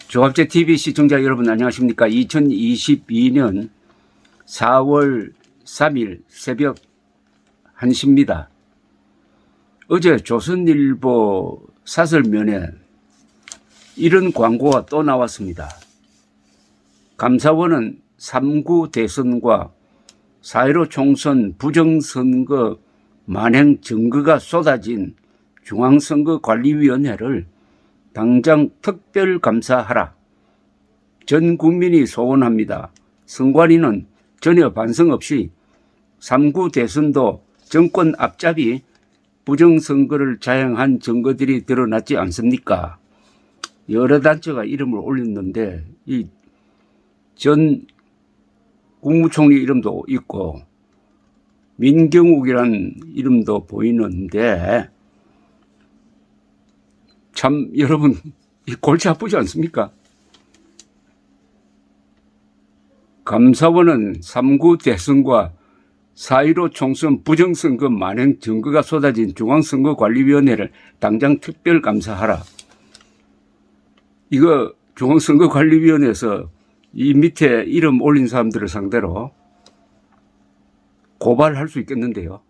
조갑제 TV 시청자 여러분 안녕하십니까. 2022년 4월 3일 새벽 1시입니다. 어제 조선일보 사설면에 이런 광고가 또 나왔습니다. 감사원은 3구 대선과 4.15 총선 부정선거 만행 증거가 쏟아진 중앙선거관리위원회를 당장 특별감사하라. 전 국민이 소원합니다. 선관위는 전혀 반성 없이 3구 대선도 정권 앞잡이 부정선거를 자행한 증거들이 드러났지 않습니까? 여러 단체가 이름을 올렸는데 이 전 국무총리 이름도 있고 민경욱이라는 이름도 보이는데 참 여러분 골치 아프지 않습니까? 감사원은 3구 대선과 4.15 총선 부정선거 만행 증거가 쏟아진 중앙선거관리위원회를 당장 특별감사하라. 이거 중앙선거관리위원회에서 이 밑에 이름 올린 사람들을 상대로 고발할 수 있겠는데요.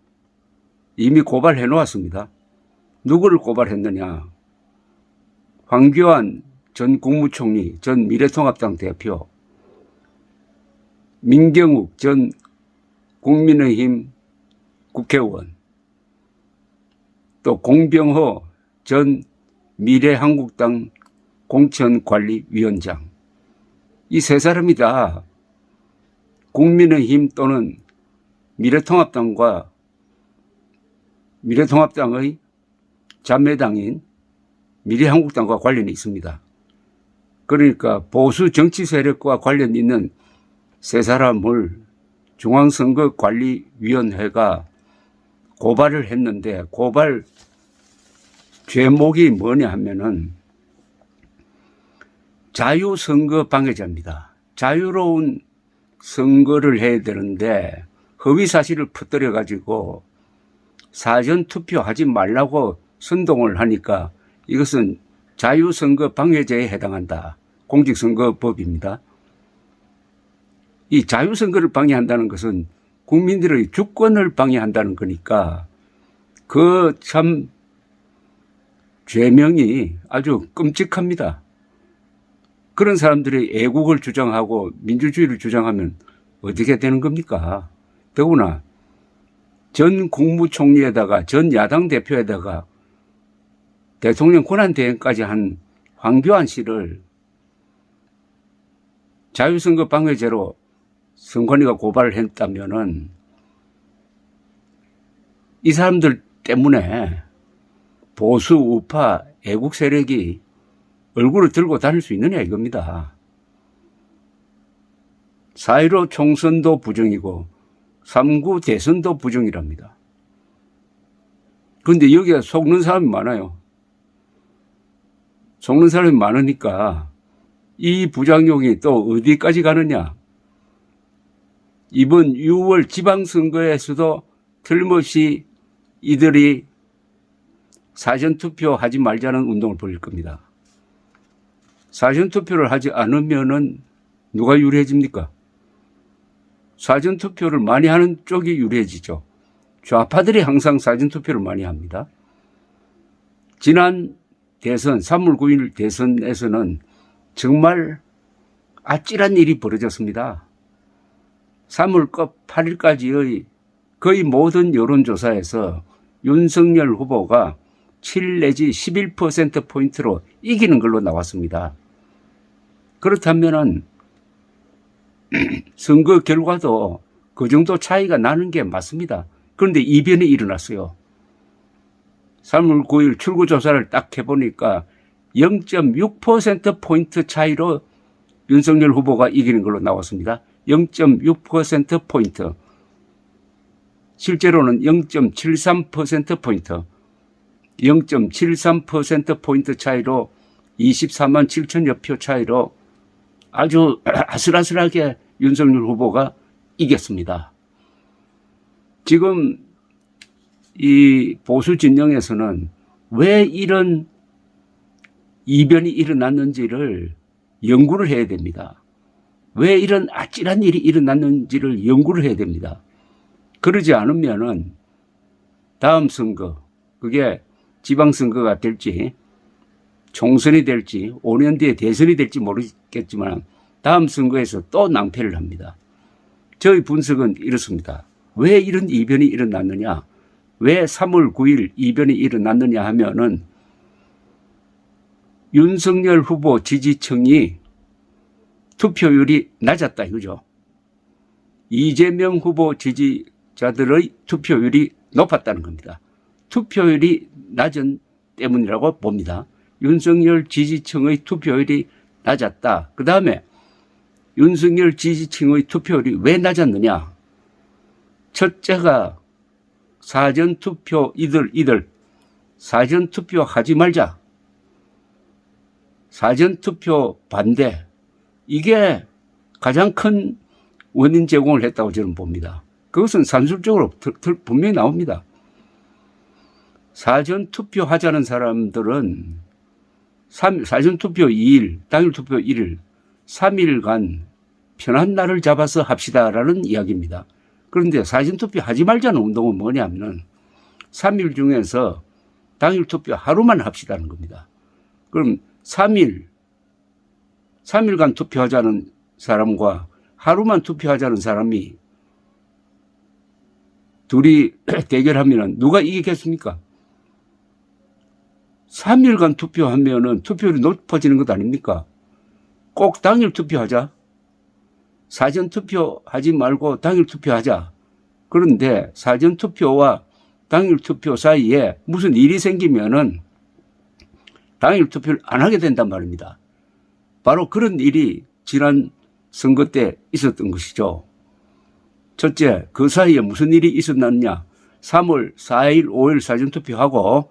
이미 고발해 놓았습니다. 누구를 고발했느냐. 황교안 전 국무총리, 전 미래통합당 대표, 민경욱 전 국민의힘 국회의원, 또 공병호 전 미래한국당 공천관리위원장. 이 세 사람이 다 국민의힘 또는 미래통합당과 미래통합당의 자매당인 미래한국당과 관련이 있습니다. 그러니까 보수 정치 세력과 관련 있는 세 사람을 중앙선거관리위원회가 고발을 했는데 고발 죄목이 뭐냐 하면은 자유선거 방해자입니다. 자유로운 선거를 해야 되는데 허위사실을 퍼뜨려 가지고 사전투표하지 말라고 선동을 하니까 이것은 자유선거 방해죄에 해당한다. 공직선거법입니다. 이 자유선거를 방해한다는 것은 국민들의 주권을 방해한다는 거니까 그 참 죄명이 아주 끔찍합니다. 그런 사람들이 애국을 주장하고 민주주의를 주장하면 어떻게 되는 겁니까? 더구나 전 국무총리에다가 전 야당 대표에다가 대통령 권한대행까지 한 황교안 씨를 자유선거 방해죄로 선관위가 고발을 했다면은 이 사람들 때문에 보수 우파 애국 세력이 얼굴을 들고 다닐 수 있느냐 이겁니다. 4.15 총선도 부정이고 3구 대선도 부정이랍니다. 그런데 여기에 속는 사람이 많아요. 속는 사람이 많으니까 이 부작용이 또 어디까지 가느냐. 이번 6월 지방선거에서도 틀림없이 이들이 사전투표 하지 말자는 운동을 벌일 겁니다. 사전투표를 하지 않으면은 누가 유리해집니까? 사전투표를 많이 하는 쪽이 유리해지죠. 좌파들이 항상 사전투표를 많이 합니다. 지난 대선 3월 9일 대선에서는 정말 아찔한 일이 벌어졌습니다. 3월 8일까지의 거의 모든 여론조사에서 윤석열 후보가 7 내지 11%포인트로 이기는 걸로 나왔습니다. 그렇다면 선거 결과도 그 정도 차이가 나는 게 맞습니다. 그런데 이변이 일어났어요. 3월 9일 출구조사를 딱 해보니까 0.6%포인트 차이로 윤석열 후보가 이기는 걸로 나왔습니다. 0.6%포인트. 실제로는 0.73%포인트. 0.73%포인트 차이로 24만 7천여 표 차이로 아주 아슬아슬하게 윤석열 후보가 이겼습니다. 지금 이 보수 진영에서는 왜 이런 이변이 일어났는지를 연구를 해야 됩니다. 왜 이런 아찔한 일이 일어났는지를 연구를 해야 됩니다. 그러지 않으면은 다음 선거, 그게 지방선거가 될지 총선이 될지 5년 뒤에 대선이 될지 모르겠지만 다음 선거에서 또 낭패를 합니다. 저희 분석은 이렇습니다. 왜 이런 이변이 일어났느냐, 왜 3월 9일 이변이 일어났느냐 하면은 윤석열 후보 지지층이 투표율이 낮았다 이거죠. 이재명 후보 지지자들의 투표율이 높았다는 겁니다. 투표율이 낮은 때문이라고 봅니다. 윤석열 지지층의 투표율이 낮았다. 그 다음에 윤석열 지지층의 투표율이 왜 낮았느냐. 첫째가 사전투표 이들 사전투표 하지 말자. 사전투표 반대. 이게 가장 큰 원인 제공을 했다고 저는 봅니다. 그것은 산술적으로 분명히 나옵니다. 사전투표 하자는 사람들은 사전투표 2일, 당일투표 1일, 3일간 편한 날을 잡아서 합시다라는 이야기입니다. 그런데 사전투표 하지 말자는 운동은 뭐냐면은 3일 중에서 당일투표 하루만 합시다는 겁니다. 그럼 3일간 투표하자는 사람과 하루만 투표하자는 사람이 둘이 대결하면 누가 이기겠습니까? 3일간 투표하면은 투표율이 높아지는 것 아닙니까? 꼭 당일 투표하자. 사전 투표하지 말고 당일 투표하자. 그런데 사전 투표와 당일 투표 사이에 무슨 일이 생기면은 당일 투표를 안 하게 된단 말입니다. 바로 그런 일이 지난 선거 때 있었던 것이죠. 첫째, 그 사이에 무슨 일이 있었느냐. 3월 4일, 5일 사전투표하고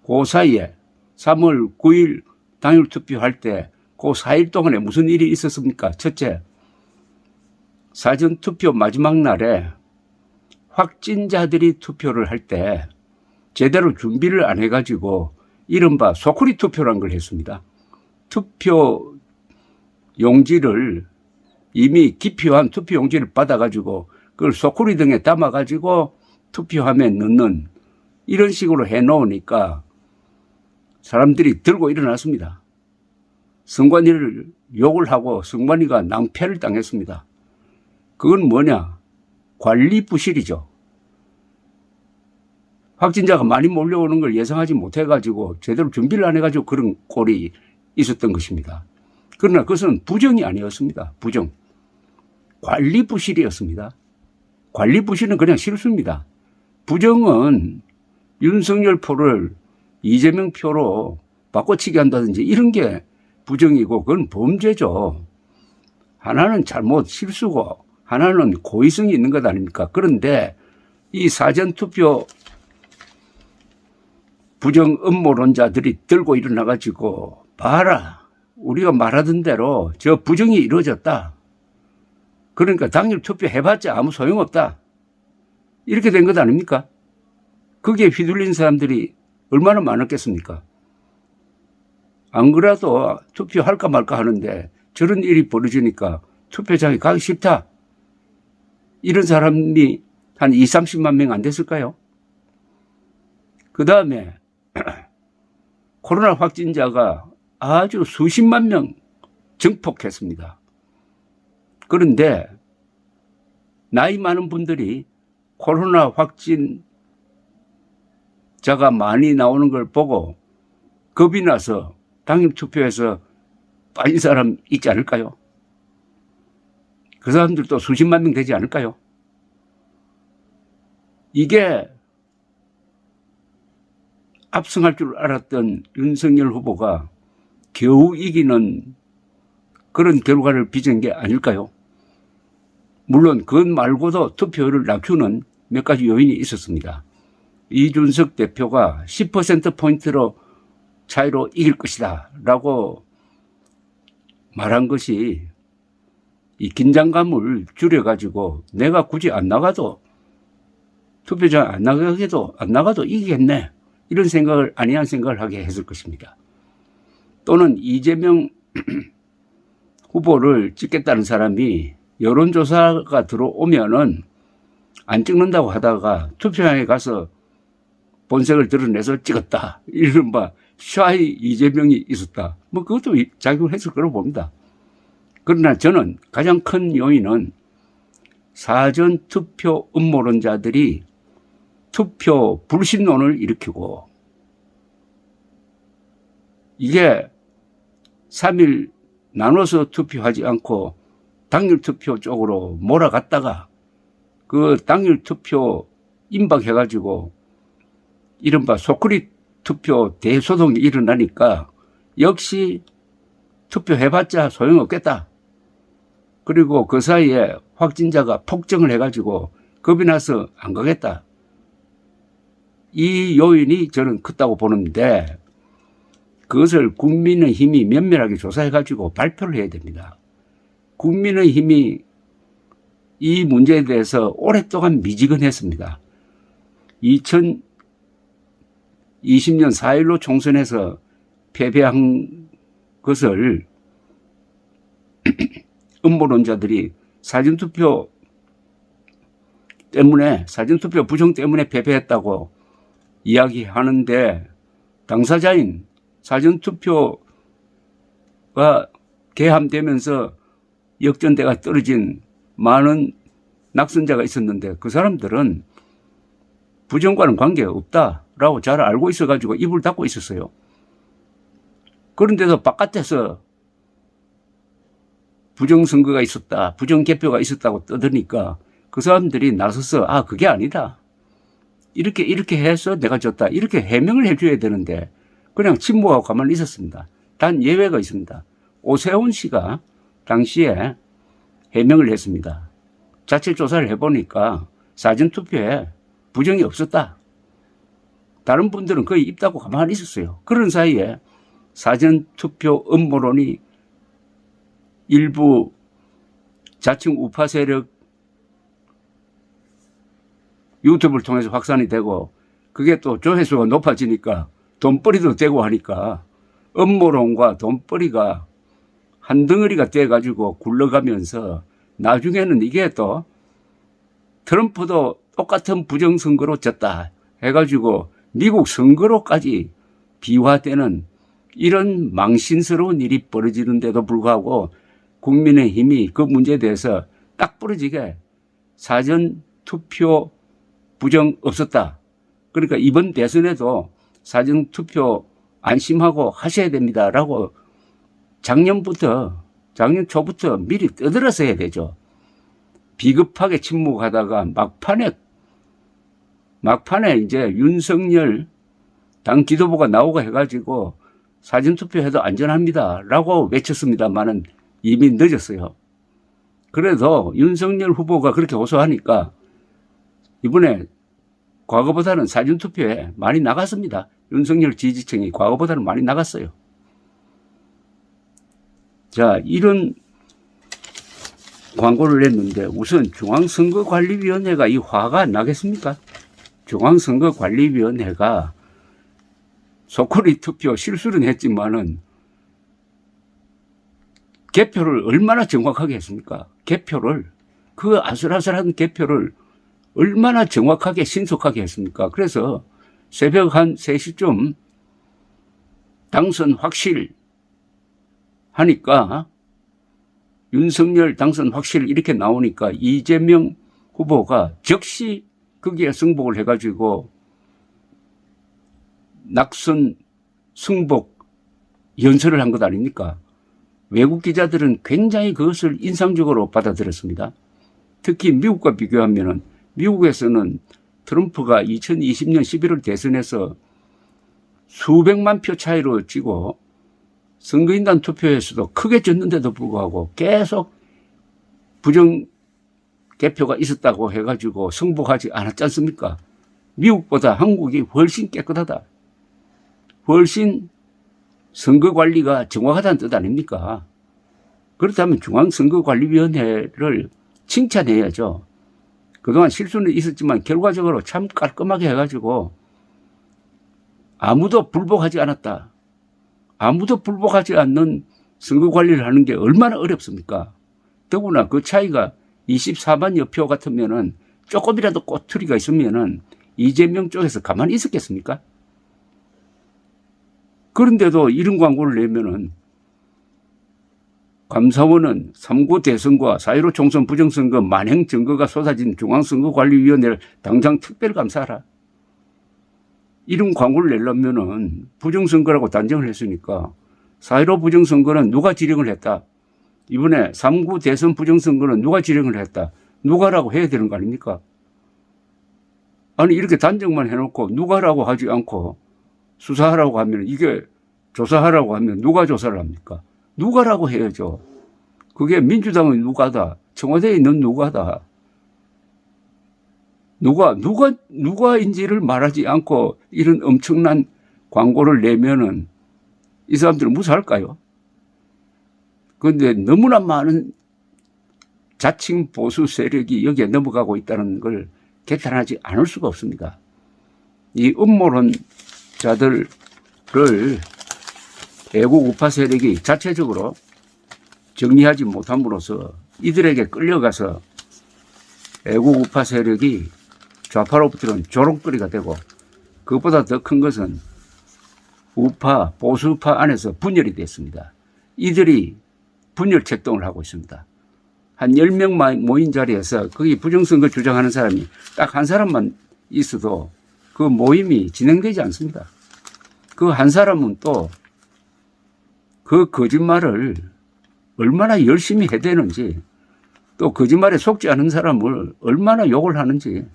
그 사이에 3월 9일 당일 투표할 때 그 4일 동안에 무슨 일이 있었습니까? 첫째, 사전투표 마지막 날에 확진자들이 투표를 할 때 제대로 준비를 안 해가지고 이른바 소쿠리 투표란 걸 했습니다. 투표 용지를 이미 기표한 투표 용지를 받아가지고 그걸 소쿠리 등에 담아가지고 투표함에 넣는 이런 식으로 해놓으니까 사람들이 들고 일어났습니다. 선관위를 욕을 하고 선관위가 낭패를 당했습니다. 그건 뭐냐? 관리 부실이죠. 확진자가 많이 몰려오는 걸 예상하지 못해가지고 제대로 준비를 안 해가지고 그런 꼴이 있었던 것입니다. 그러나 그것은 부정이 아니었습니다. 부정. 관리 부실이었습니다. 관리 부실은 그냥 실수입니다. 부정은 윤석열 표를 이재명 표로 바꿔치기 한다든지 이런 게 부정이고 그건 범죄죠. 하나는 잘못 실수고 하나는 고의성이 있는 것 아닙니까? 그런데 이 사전투표 부정 음모론자들이 들고 일어나가지고 봐라. 우리가 말하던 대로 저 부정이 이루어졌다. 그러니까 당일 투표해봤자 아무 소용없다. 이렇게 된 것 아닙니까? 거기에 휘둘린 사람들이 얼마나 많았겠습니까? 안 그래도 투표할까 말까 하는데 저런 일이 벌어지니까 투표장에 가기 싫다. 이런 사람이 한 20, 30만 명 안 됐을까요? 그 다음에 코로나 확진자가 아주 수십만 명 증폭했습니다. 그런데 나이 많은 분들이 코로나 확진자가 많이 나오는 걸 보고 겁이 나서 당일 투표에서 빠진 사람 있지 않을까요? 그 사람들도 수십만 명 되지 않을까요? 이게 압승할 줄 알았던 윤석열 후보가 겨우 이기는 그런 결과를 빚은 게 아닐까요? 물론 그것 말고도 투표율을 낮추는 몇 가지 요인이 있었습니다. 이준석 대표가 10%포인트로 차이로 이길 것이다 라고 말한 것이 이 긴장감을 줄여가지고 내가 굳이 안 나가도 투표장 안 나가도 이기겠네. 이런 생각을, 아니한 생각을 하게 했을 것입니다. 또는 이재명 후보를 찍겠다는 사람이 여론조사가 들어오면은 안 찍는다고 하다가 투표장에 가서 본색을 드러내서 찍었다. 이른바 샤이 이재명이 있었다. 뭐 그것도 작용을 했을 거라고 봅니다. 그러나 저는 가장 큰 요인은 사전투표 음모론자들이 투표 불신론을 일으키고 이게 3일 나눠서 투표하지 않고 당일 투표 쪽으로 몰아갔다가 그 당일 투표 임박해가지고 이른바 소크릿 투표 대소동이 일어나니까 역시 투표해봤자 소용없겠다. 그리고 그 사이에 확진자가 폭증을 해가지고 겁이 나서 안 가겠다. 이 요인이 저는 컸다고 보는데 그것을 국민의힘이 면밀하게 조사해가지고 발표를 해야 됩니다. 국민의힘이 이 문제에 대해서 오랫동안 미지근했습니다. 2020년 4.15 총선에서 패배한 것을 음모론자들이 사전투표 부정 때문에 패배했다고 이야기하는데 당사자인 사전투표가 개함되면서 역전대가 떨어진 많은 낙선자가 있었는데 그 사람들은 부정과는 관계없다라고 잘 알고 있어가지고 입을 닫고 있었어요. 그런데도 바깥에서 부정선거가 있었다, 부정개표가 있었다고 떠드니까 그 사람들이 나서서 그게 아니다. 이렇게 해서 내가 졌다. 이렇게 해명을 해줘야 되는데 그냥 침묵하고 가만히 있었습니다. 단 예외가 있습니다. 오세훈 씨가 당시에 해명을 했습니다. 자체 조사를 해보니까 사전투표에 부정이 없었다. 다른 분들은 거의 입 닫고 가만히 있었어요. 그런 사이에 사전투표 음모론이 일부 자칭 우파 세력 유튜브를 통해서 확산이 되고 그게 또 조회수가 높아지니까 돈벌이도 되고 하니까 음모론과 돈벌이가 한 덩어리가 돼가지고 굴러가면서 나중에는 이게 또 트럼프도 똑같은 부정선거로 졌다 해가지고 미국 선거로까지 비화되는 이런 망신스러운 일이 벌어지는데도 불구하고 국민의힘이 그 문제에 대해서 딱 부러지게 사전투표 부정 없었다. 그러니까 이번 대선에도 사전투표 안심하고 하셔야 됩니다라고 작년 초부터 미리 떠들어서 해야 되죠. 비급하게 침묵하다가 막판에 이제 윤석열 당 지도부가 나오고 해가지고 사전투표해도 안전합니다라고 외쳤습니다만은 이미 늦었어요. 그래도 윤석열 후보가 그렇게 호소하니까 이번에 과거보다는 사전투표에 많이 나갔습니다. 윤석열 지지층이 과거보다는 많이 나갔어요. 자, 이런 광고를 냈는데 우선 중앙선거관리위원회가 이 화가 안 나겠습니까? 중앙선거관리위원회가 소코리 투표 실수는 했지만은 개표를 얼마나 정확하게 했습니까? 그 아슬아슬한 개표를 얼마나 정확하게 신속하게 했습니까? 그래서 새벽 한 3시쯤 당선 확실 하니까 윤석열 당선 확실 이렇게 나오니까 이재명 후보가 즉시 거기에 승복을 해가지고 낙선 승복 연설을 한 것 아닙니까? 외국 기자들은 굉장히 그것을 인상적으로 받아들였습니다. 특히 미국과 비교하면은 미국에서는 트럼프가 2020년 11월 대선에서 수백만 표 차이로 지고 선거인단 투표에서도 크게 졌는데도 불구하고 계속 부정 개표가 있었다고 해가지고 승복하지 않았지 않습니까? 미국보다 한국이 훨씬 깨끗하다. 훨씬 선거 관리가 정확하다는 뜻 아닙니까? 그렇다면 중앙선거관리위원회를 칭찬해야죠. 그동안 실수는 있었지만 결과적으로 참 깔끔하게 해가지고 아무도 불복하지 않았다. 아무도 불복하지 않는 선거 관리를 하는 게 얼마나 어렵습니까? 더구나 그 차이가 24만여 표 같으면은 조금이라도 꼬투리가 있으면은 이재명 쪽에서 가만히 있었겠습니까? 그런데도 이런 광고를 내면은 감사원은 3구 대선과 4.15 총선 부정선거 만행 증거가 쏟아진 중앙선거관리위원회를 당장 특별감사하라. 이런 광고를 내려면은 부정선거라고 단정을 했으니까 4.15 부정선거는 누가 지령을 했다. 이번에 3구 대선 부정선거는 누가 지령을 했다. 누가라고 해야 되는 거 아닙니까? 아니 이렇게 단정만 해놓고 누가라고 하지 않고 수사하라고 하면 이게 조사하라고 하면 누가 조사를 합니까? 누가라고 해야죠. 그게 민주당의 누가다. 청와대에 있는 누가다. 누가인지를 말하지 않고 이런 엄청난 광고를 내면은 이 사람들은 무사할까요? 그런데 너무나 많은 자칭 보수 세력이 여기에 넘어가고 있다는 걸 개탄하지 않을 수가 없습니다. 이 음모론자들을 애국 우파 세력이 자체적으로 정리하지 못함으로써 이들에게 끌려가서 애국 우파 세력이 좌파로부터는 조롱거리가 되고 그것보다 더 큰 것은 우파, 보수파 안에서 분열이 됐습니다. 이들이 분열 책동을 하고 있습니다. 한 10명 모인 자리에서 거기 부정선거 주장하는 사람이 딱 한 사람만 있어도 그 모임이 진행되지 않습니다. 그 한 사람은 또 그 거짓말을 얼마나 열심히 해대는지 또 거짓말에 속지 않은 사람을 얼마나 욕을 하는지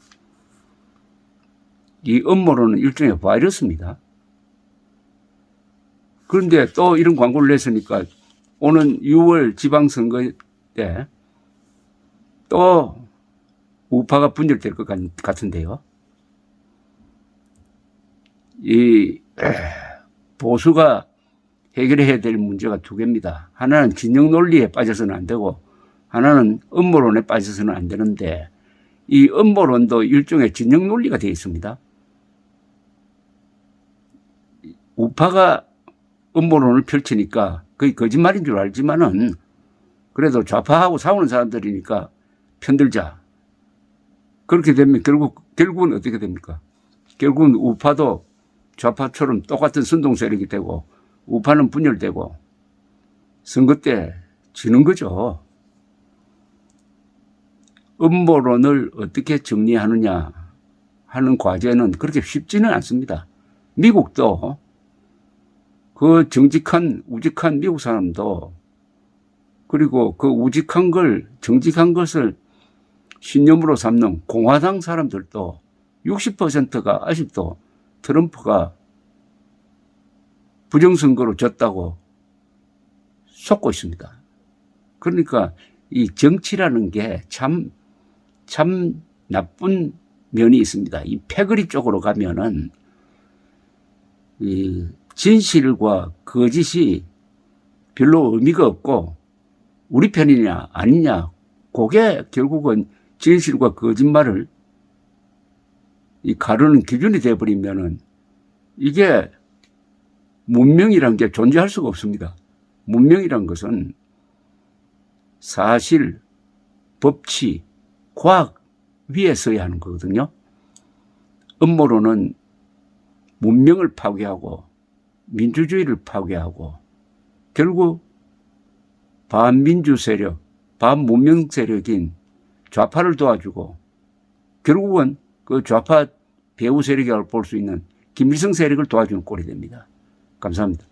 이 음모론은 일종의 바이러스입니다. 그런데 또 이런 광고를 냈으니까 오는 6월 지방선거 때 또 우파가 분열될 것 같은데요. 이 보수가 해결해야 될 문제가 두 개입니다. 하나는 진영 논리에 빠져서는 안 되고 하나는 음모론에 빠져서는 안 되는데 이 음모론도 일종의 진영 논리가 되어 있습니다. 우파가 음모론을 펼치니까 그게 거짓말인 줄 알지만은 그래도 좌파하고 싸우는 사람들이니까 편들자. 그렇게 되면 결국은 어떻게 됩니까? 결국은 우파도 좌파처럼 똑같은 선동 세력이 되고 우파는 분열되고 선거 때 지는 거죠. 음모론을 어떻게 정리하느냐 하는 과제는 그렇게 쉽지는 않습니다. 미국도 그 정직한 우직한 미국 사람도 그리고 그 우직한 걸 정직한 것을 신념으로 삼는 공화당 사람들도 60%가 아직도 트럼프가 부정선거로 졌다고 속고 있습니다. 그러니까 이 정치라는 게 참 나쁜 면이 있습니다. 이 패거리 쪽으로 가면은 이 진실과 거짓이 별로 의미가 없고 우리 편이냐 아니냐 그게 결국은 진실과 거짓말을 이 가르는 기준이 되어버리면은 이게 문명이라는 게 존재할 수가 없습니다. 문명이란 것은 사실, 법치, 과학 위에 서야 하는 거거든요. 음모론은 문명을 파괴하고 민주주의를 파괴하고 결국 반민주 세력, 반문명 세력인 좌파를 도와주고 결국은 그 좌파 배후 세력이라고 볼 수 있는 김일성 세력을 도와주는 꼴이 됩니다. 감사합니다.